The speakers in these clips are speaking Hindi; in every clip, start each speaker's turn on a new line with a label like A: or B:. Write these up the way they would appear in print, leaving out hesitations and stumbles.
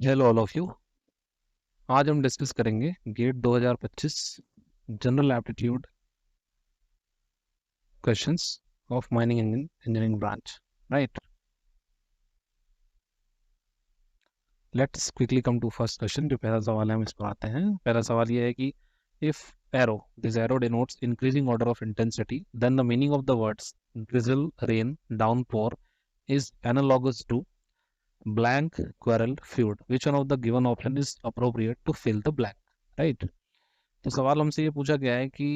A: Hello all of you. आज हम डिस्कस करेंगे GATE 2025 general aptitude questions of mining engineering branch. Right, let's quickly come to first question. जो पहला सवाल है हम इस पर आते हैं। पहला सवाल ये है कि if arrow this arrow denotes increasing order of intensity then the meaning of the words drizzle, rain, downpour is analogous to blank, quarrel, feud. Which one of the given option is appropriate to fill the blank? Right. तो सवाल हमसे ये पूछा गया है कि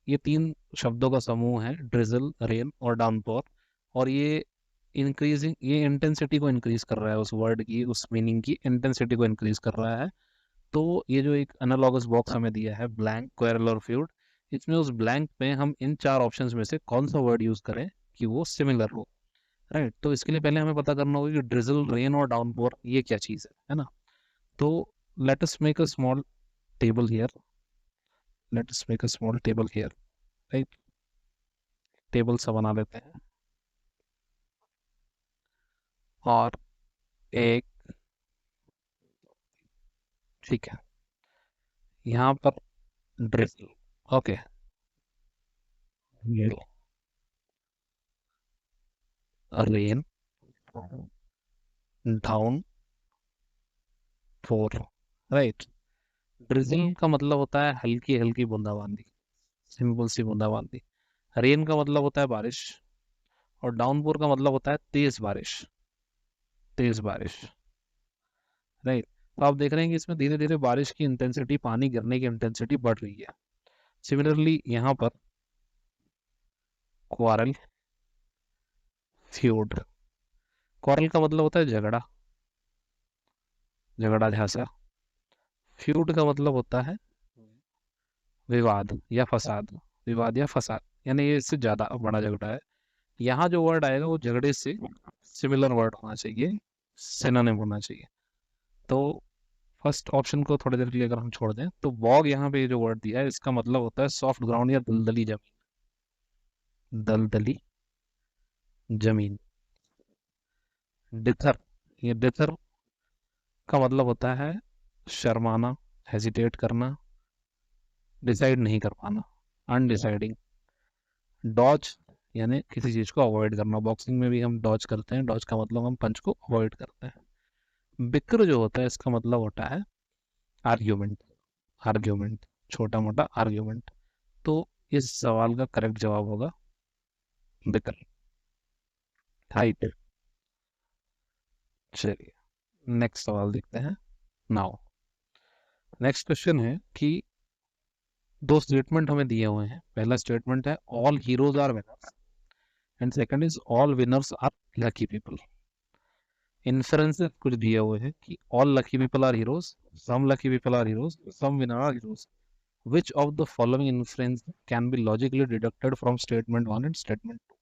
A: ये तीन शब्दों का समूह है, ड्रिजल, रेन और डाउनपोर, और ये इंटेंसिटी को इंक्रीज कर रहा है, उस वर्ड की, उस मीनिंग की इंटेंसिटी को इंक्रीज कर रहा है। तो ये जो एक एनालॉगस बॉक्स हमें दिया है, ब्लैंक, क्वेरल और फ्यूड, इसमें उस ब्लैंक में हम इन चार ऑप्शंस में से कौन सा वर्ड यूज करें कि वो सिमिलर हो। राइट, तो इसके लिए पहले हमें पता करना होगा कि ड्रिजल, रेन और डाउनपोर ये क्या चीज है ना। तो let us make a small table here, let us make a small table here. Right, table सा बना लेते हैं और एक, ठीक है, यहाँ पर drizzle, okay, rain, down four. Right, drizzle का मतलब होता है हल्की हल्की बूंदाबांदी, सिंपल सी बूंदाबांदी। रेन का मतलब होता है बारिश, और डाउनपोर का मतलब होता है तेज बारिश, तेज बारिश। राइट, तो आप देख रहे हैं कि इसमें धीरे धीरे बारिश की इंटेंसिटी, पानी गिरने की इंटेंसिटी बढ़ रही है। सिमिलरली यहाँ पर क्वारल, फ्यूड, क्वारल का मतलब होता है झगड़ा, झगड़ा झांसा। फ्यूड का मतलब होता है विवाद या फसाद, विवाद या फसाद, यानी ये इससे ज्यादा बड़ा झगड़ा है। यहाँ जो वर्ड आएगा वो झगड़े से सिमिलर वर्ड होना चाहिए, सिनोनिम होना चाहिए। तो फर्स्ट ऑप्शन को थोड़ी देर के लिए अगर हम छोड़ दें तो बॉग, यहाँ पे जो वर्ड दिया है इसका मतलब होता है सॉफ्ट ग्राउंड या दलदली जमीन, दलदली जमीन। डिथर, ये डिथर का मतलब होता है शर्माना, हेजिटेट करना, डिसाइड नहीं कर पाना, अनडिसाइडिंग। डॉज यानी किसी चीज को अवॉइड करना, बॉक्सिंग में भी हम डॉज करते हैं, डॉज का मतलब हम पंच को अवॉइड करते हैं। बिक्र जो होता है इसका मतलब होता है आर्ग्यूमेंट, आर्ग्यूमेंट, छोटा मोटा आर्ग्यूमेंट। तो इस सवाल का करेक्ट जवाब होगा बिक्र। राइट, चलिए नेक्स्ट सवाल देखते हैं। नाउ नेक्स्ट क्वेश्चन है कि दो स्टेटमेंट हमें दिए हुए हैं। पहला स्टेटमेंट है all heroes are winners, and second is all winners are lucky people. Inferences कुछ दिए हुए हैं कि all lucky people are heroes, some lucky people are heroes, some winner are heroes. Which of the following inference can be logically deducted from statement one and statement two.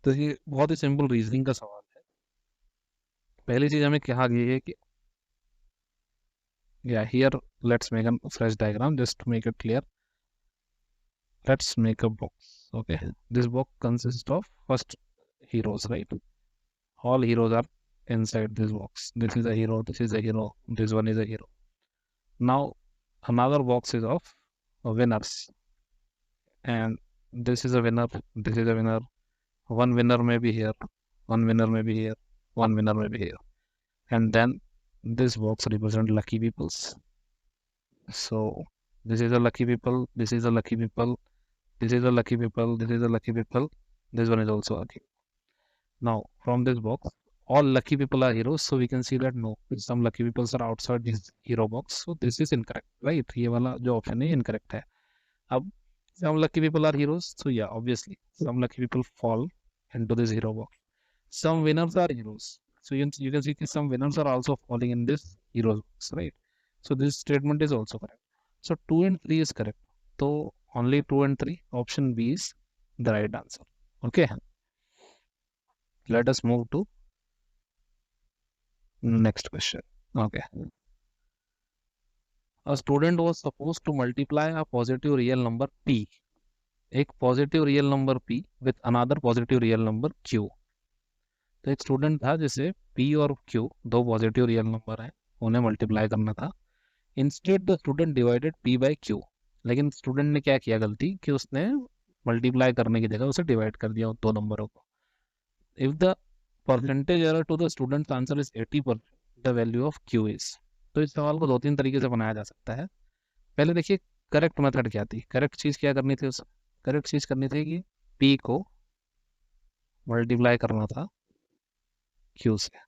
A: तो ये बहुत ही सिंपल रीजनिंग का सवाल है। पहली चीज हमें कहा गई है कि yeah, here let's make a fresh diagram just to make it clear. Let's make a box. Okay, this box consists of first heroes, right? All heroes are inside this box. This is a hero, this is a hero, this one is a hero. Now another box is of winners, and this is a winner, this is a winner. One winner may be here, one winner may be here, one winner may be here, and then this box represents lucky peoples. So this is a lucky people, this is a lucky people, this is a lucky people, this is a lucky people, this one is also lucky. Now from this box, all lucky people are heroes, so we can see that no, some lucky people are outside this hero box, so this is incorrect, right? ये वाला जो ऑप्शन है incorrect है। अब some lucky people are heroes, so yeah, obviously some lucky people fall into this hero box. Some winners are heroes, so you can see that some winners are also falling in this heroes box, right? So this statement is also correct. So 2 and 3 is correct. So only 2 and 3, option B is the right answer. Okay, let us move to next question. Okay, a student was supposed to multiply a positive real number p, एक positive real number p with another positive real number q. तो एक स्टूडेंट था जिसे P और Q दो पॉजिटिव रियल नंबर हैं, उन्हें मल्टीप्लाई करना था। Instead the student divided P by Q, लेकिन स्टूडेंट ने क्या किया गलती कि उसने मल्टीप्लाई करने की जगह उसे डिवाइड कर दिया दो नंबरों को। If the percentage error to the student answer is 80%, the value of Q is. तो इस सवाल को दो तीन तरीके से बनाया जा सकता है। पहले देखिए करेक्ट मेथड क्या थी, करेक्ट चीज़ क्या करनी थी, उस करेक्ट चीज़ करनी थी कि P को मल्टीप्लाई करना था Q से।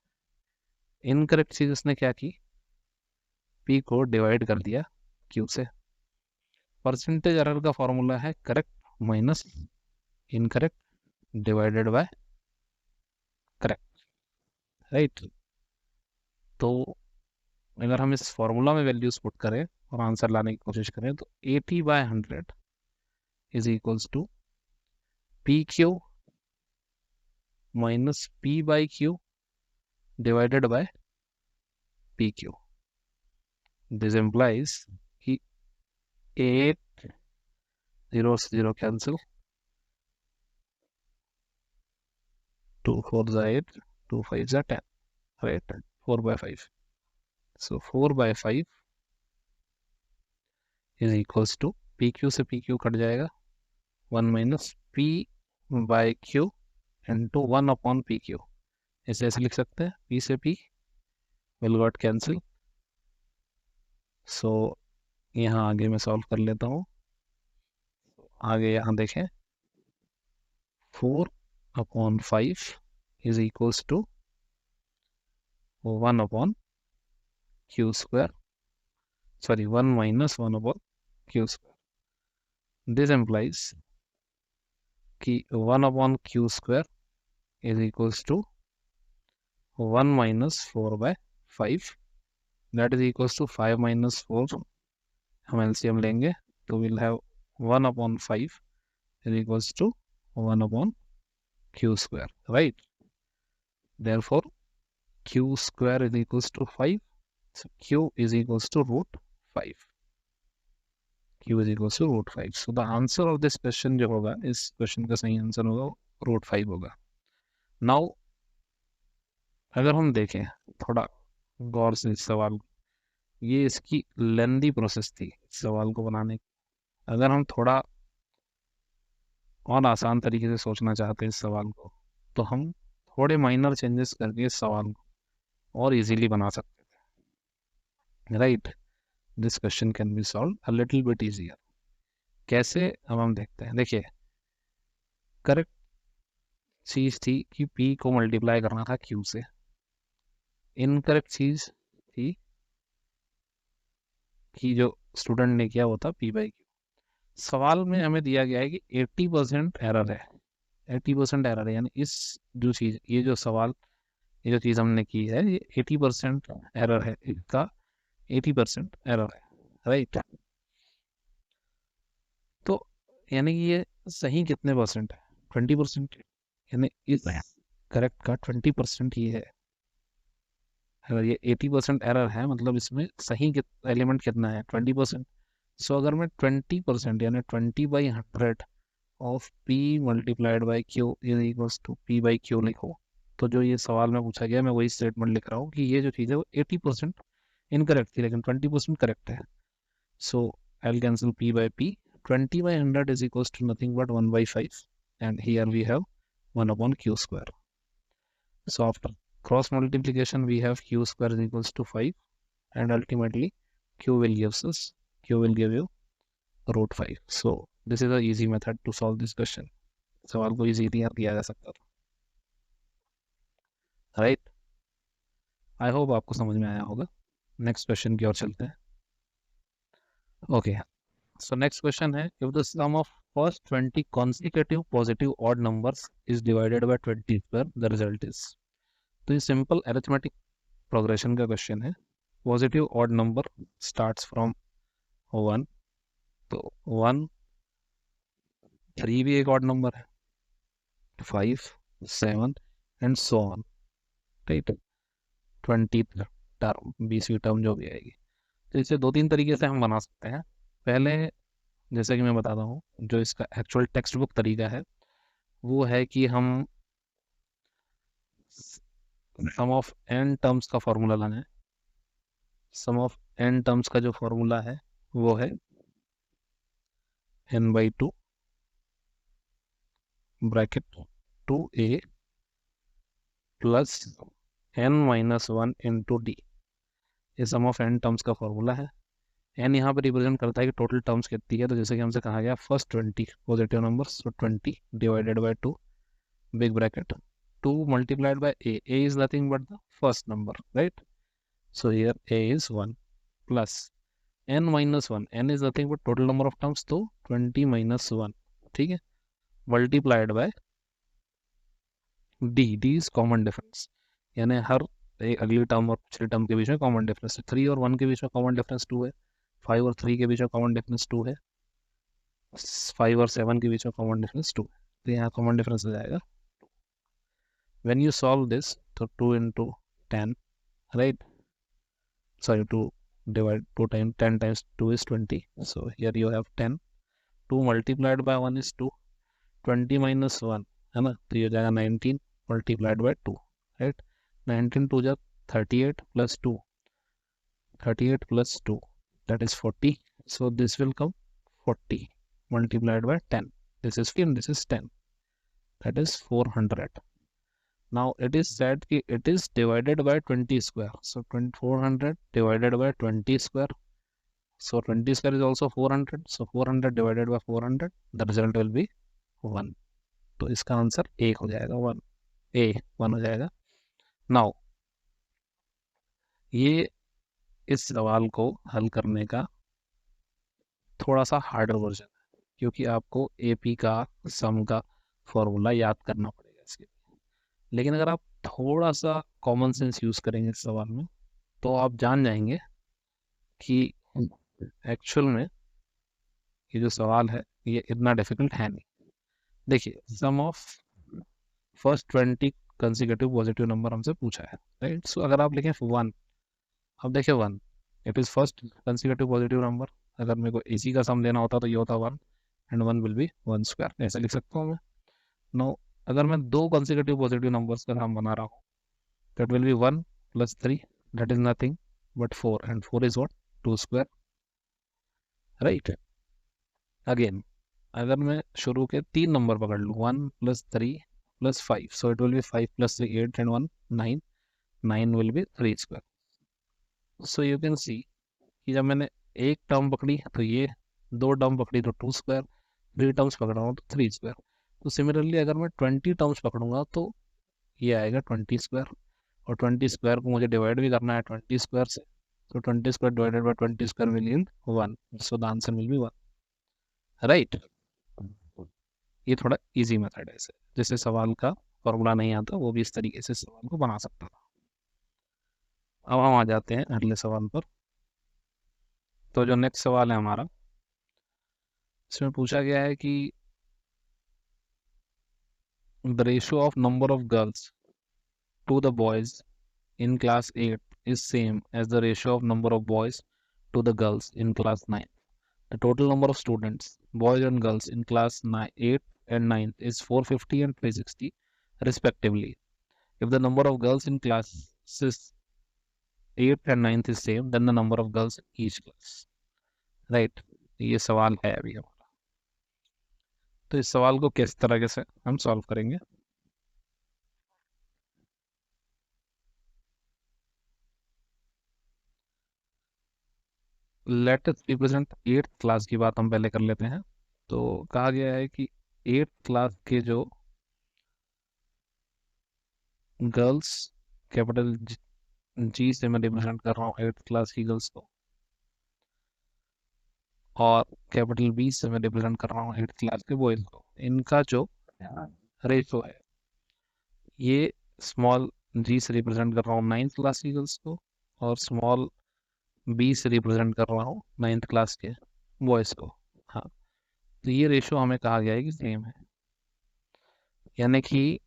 A: इनकरेक्ट चीज़ उसने क्या की, P को डिवाइड कर दिया Q से। परसेंटेज एरर का फॉर्मूला है correct minus incorrect divided by correct, right. तो अगर हम इस फॉर्मूला में वैल्यूज पुट करें और आंसर लाने की कोशिश करें तो 80/100 is equals to PQ minus P/Q divided by PQ। This implies कि 8 zeros 0 cancel, 2 4s are 8, 2 5s are 10, right? 4/5. So 4/5 is equals to PQ से PQ कट जाएगा, 1 minus P/Q into 1 upon PQ। इसे ऐसे लिख सकते हैं, P से P will got cancel। So यहाँ आगे मैं सॉल्व कर लेता हूँ। आगे यहाँ देखें 4/5 is equals to 1 upon Q square, sorry 1 minus 1 upon Q square। This implies कि 1 upon Q square is equals to 1 minus 4/5, that is equals to 5 minus 4। हम एलसीएम लेंगे तो will have 1 upon 5 is equals to 1 upon Q square, right? Therefore Q square is equals to 5, so Q is equals to √5। Q is equals to √5। So the answer of this question जो होगा, इस क्वेश्चन का सही आंसर होगा √5 होगा। नाउ अगर हम देखें थोड़ा गौर से इस सवाल, ये इसकी लेंदी प्रोसेस थी इस सवाल को बनाने की। अगर हम थोड़ा और आसान तरीके से सोचना चाहते हैं इस सवाल को, तो हम थोड़े माइनर चेंजेस करके इस सवाल को और इजीली बना सकते थे, right. This question can be solve a little bit easier. कैसे, अब हम देखते हैं। देखिए करेक्ट चीज थी कि P को मल्टीप्लाई करना था Q से। इनकरेक्ट चीज थी कि जो स्टूडेंट ने किया वो था P/Q। सवाल में हमें दिया गया है कि 80% एरर है, 80% एरर है, यानी इस जो चीज, ये जो सवाल, ये जो चीज हमने की है, ये 80% एरर है, इसका 80% एरर है, राइट। तो यानी कि ये सही कितने परसेंट है, 20%, यानी इस करेक्ट का 20% ये है। अगर ये 80% एरर है मतलब इसमें सही एलिमेंट कितना है, 20%। सो अगर मैं 20% यानी 20/100 of P multiplied by Q is equals to P/Q लिखो, तो जो ये सवाल में पूछा गया मैं वही स्टेटमेंट लिख रहा हूँ कि ये जो चीज़ है वो 80% इनकरेक्ट थी लेकिन 20% करेक्ट है। So I will cancel P/P। 20/100 is equals to nothing but 1/5, and here we have 1 upon Q square। So after cross multiplication we have Q square is equals to 5, and ultimately Q will give you √5। So this is a easy method to solve this question। सवाल को इजीली किया जा सकता था, राइट। आई होप आपको समझ में आया होगा। नेक्स्ट क्वेश्चन की ओर चलते हैं। ओके, सो नेक्स्ट क्वेश्चन है, if the sum of first 20 consecutive positive odd numbers is divided by 20 square, the result is। तो ये सिंपल अरिथमेटिक प्रोग्रेशन का क्वेश्चन है। Positive odd number starts from 1, तो 1, 3 भी एक ऑड नंबर है, 5, 7 and so on, right. 20 term, 20वीं टर्म जो भी आएगी। तो इसे दो तीन तरीके से हम बना सकते हैं। पहले जैसे कि मैं बताता हूँ, जो इसका एक्चुअल टेक्स्ट बुक तरीका है वो है कि हम सम ऑफ n टर्म्स का फॉर्मूला लाना है। सम ऑफ n टर्म्स का जो फॉर्मूला है वो है n/2 bracket 2a plus n-1 into D. ये सम ऑफ n टर्म्स का फॉर्मूला है। n यहाँ पे रिप्रेजेंट करता है कि टोटल टर्म्स कितनी है, तो जैसे कि हमसे कहा गया फर्स्ट 20 पॉजिटिव नंबर्स, तो 20 divided by 2 big bracket 2 multiplied by a is nothing but the first number, right? So here a is 1 plus n minus 1, n is nothing but total number of terms, तो 20 minus 1, ठीक है, multiplied by d is common difference, यानी हर एक अगली टर्म और पिछली टर्म के बीच में कॉमन डिफरेंस है। 3 और 1 के बीच में कॉमन डिफरेंस 2 है, 5 और 3 के बीच में कॉमन डिफरेंस 2 है, 5 और 7 के बीच में कॉमन डिफरेंस 2 है, तो यहाँ कॉमन डिफरेंस हो जाएगा। When you solve this, तो 2 into 10, right? Sorry, 2 divide 2 times 10 times 2 is 20. So here you have 10. 2 multiplied by 1 is 2. 20 minus 1 है ना, तो ये हो जाएगा 19 multiplied by 2, right? 19 2 जा 38 plus 2, 38 plus 2, that is 40. So this will come 40 multiplied by 10. This is 15, this is 10. That is 400. Now it is said कि it is divided by 20 square. So 400 divided by 20 square. So 20 square is also 400. So 400 divided by 400, the result will be 1. तो इसका आंसर 1 हो जाएगा, 1 1 हो जाएगा। नाउ ये इस सवाल को हल करने का थोड़ा सा हार्डर वर्जन है, क्योंकि आपको AP का सम का फॉर्मूला याद करना पड़ेगा इसके लिए। लेकिन अगर आप थोड़ा सा कॉमन सेंस यूज करेंगे इस सवाल में, तो आप जान जाएंगे कि एक्चुअल में ये जो सवाल है ये इतना डिफिकल्ट है नहीं। देखिए, sum of first 20 consecutive positive number हमसे पूछा है, राइट? सो अगर आप लिखें 1, अब देखिए 1 it is first consecutive positive number. अगर मेरे को AC का सम लेना होता तो ये होता 1 एंड 1 विल बी 1 स्क्वायर, ऐसा लिख सकता हूँ मैं। नो, अगर मैं दो कंसेक्यूटिव पॉजिटिव नंबर्स का सम बना रहा हूँ, that will be 1 plus 3, that is nothing but 4, and 4 is what? 2 square, right? Again अगर मैं शुरू के 3 नंबर पकड़ लूँ, 1 plus 3 plus 5, so it will be 5 plus 3 8 and 1 9, 9 will be 3 square. So you can see कि जब मैंने एक टर्म पकड़ी तो ये, दो टर्म पकड़ी तो 2 स्क्वायर, 3 टर्म्स पकड़ रहा हूँ तो 3 स्क्वायर। तो सिमिलरली अगर मैं 20 टर्म्स पकड़ूंगा तो ये आएगा 20 स्क्वायर, और 20 स्क्वायर को मुझे डिवाइड भी करना है 20 स्क्वायर से, तो 20 square divided by 20 square will yield 1, so the answer will be 1, right? ये थोड़ा इजी मेथड है, इसे जिससे सवाल का फॉर्मूला नहीं आता वो भी इस तरीके से सवाल को बना सकता था। अब हम आ जाते हैं अगले सवाल पर। तो जो नेक्स्ट सवाल है हमारा, इसमें पूछा गया है कि the ratio of number of girls to the boys in class 8 is same as the ratio of number of boys to the girls in class 9. The total number of students, boys and girls in class 8 and 9 is 450 and 360 respectively. If the number of girls in classes 8 and 9 is same, then the number of girls in each class. Right? ये सवाल है अभी हमारा। तो इस सवाल को किस तरह से हम सॉल्व करेंगे? Let us represent 8th class की बात हम पहले कर लेते हैं। तो कहा गया है कि 8th क्लास के जो गर्ल्स, कैपिटल G से मैं रिप्रेजेंट कर रहा हूँ 8th क्लास की गर्ल्स को, और कैपिटल B से मैं रिप्रेजेंट कर रहा हूँ 8th क्लास के बॉयज को, इनका जो रेशो है, ये स्मॉल G से रिप्रेजेंट कर रहा हूँ 9th क्लास की गर्ल्स को, और स्मॉल B से रिप्रेजेंट कर रहा हूँ 9th क्लास के बॉयज को। हाँ, तो ये रेशो हमें कहा गया है कि सेम है, यानी कि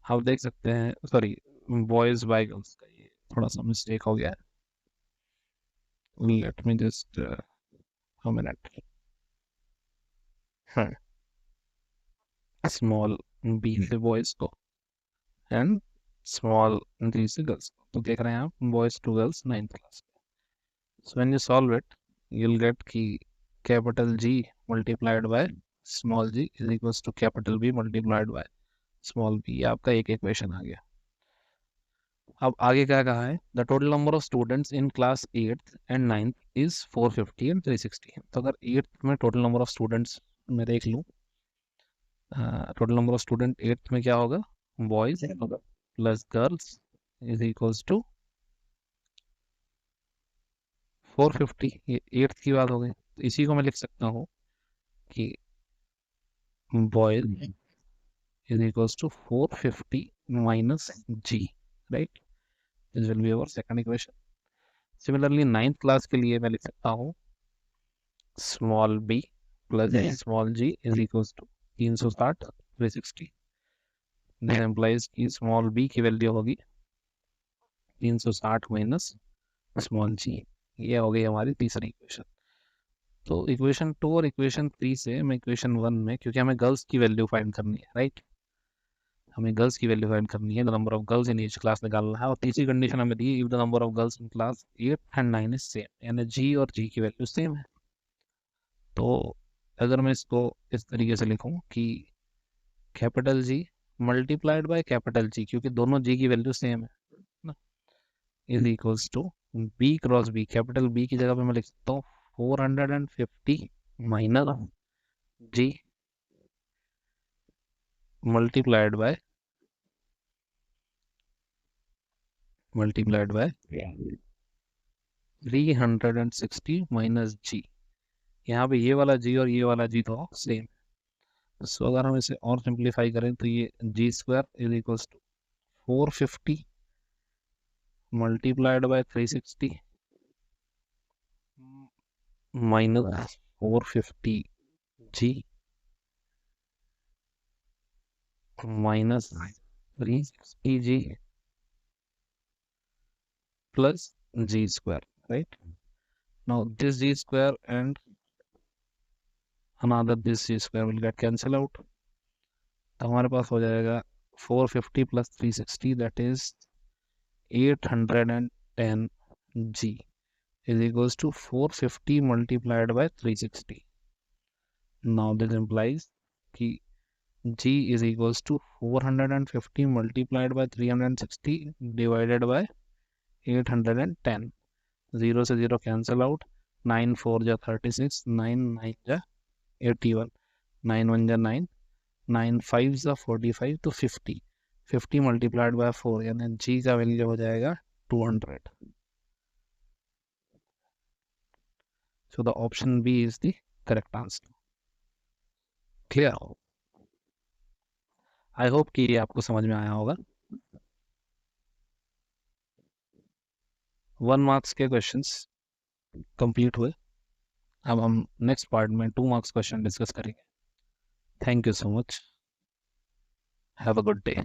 A: आप देख सकते हैं, सॉरी, बॉयज बाय गर्ल्स का ये थोड़ा सा मिस्टेक हो गया है। Let me just a minute. हाँ, स्मॉल B से बॉयज को एंड स्मॉल जी से गर्ल्स। तो देख रहे हैं आप boys to girls 9th class. So when you solve it, you'll get कि capital G multiplied by small g is equals to capital B multiplied by small b। ये आपका एक इक्वेशन आ गया। अब आगे क्या कहा है, the total number of students in class 8th and 9th is 450 and 360। तो अगर 8th में टोटल नंबर ऑफ स्टूडेंट्स मैं देख लूँ, total number of student 8th में क्या होगा, boys plus girls is equals to 450। ये 8th की बात हो गई। तो इसी को मैं लिख सकता हूँ कि boys is equals to 450 minus g, right? This will be our second equation. Similarly 9th class के लिए मैं लिख सकता हूँ small b plus small g is equals to 360 360। This implies कि small b की वैल्यू होगी 360 माइनस small g। ये हो गई हमारी तीसरी इक्वेशन। तो इक्वेशन 2 और इक्वेशन 3 से मैं इक्वेशन 1 में, क्योंकि हमें गर्ल्स की वैल्यू फाइंड करनी है, राइट, हमें गर्ल्स की वैल्यू फाइंड करनी है, the number of girls in each class निकालना है। और तीसरी कंडीशन हमें दी, if the number of girls in class 8 and 9 is same, यानी जी और जी की वैल्यू सेम है। तो अगर मैं इसको इस तरीके से लिखूं कि capital G multiplied by capital G, क्योंकि दोनों जी की वैल्यू सेम है ना, is equals to B cross B. Capital B की जगह पे मैं लिख सकता हूँ 450 minus G multiplied by 360 minus G. यहाँ पे ये वाला जी और ये वाला जी तो सेम। सो अगर हम इसे और सिंप्लीफाई करें तो ये G square is equals to 450 multiplied by 360 minus 450 G minus 360 G plus G square, right. Now this G square and another this g square will get cancel out। तो हमारे पास हो जाएगा 450 plus 360 that is 810 g is equals to 450 multiplied by 360। now this implies कि g is equals to 450 multiplied by 360 divided by 810। 0 से 0 cancel out, 9 4 जा 36, 9 9 जा 81, 9 1 जा 9, 9 5 जा 45, तो 50 मल्टीप्लाइड बाय 4 यानी जी का वैल्यू हो जाएगा 200। So the option B is the correct answer। Clear? I hope कि ये आपको समझ में आया होगा। 1 मार्क्स के क्वेश्चंस कंप्लीट हुए। अब हम नेक्स्ट पार्ट में 2 मार्क्स क्वेश्चन डिस्कस करेंगे। Thank you so much. Have a good day.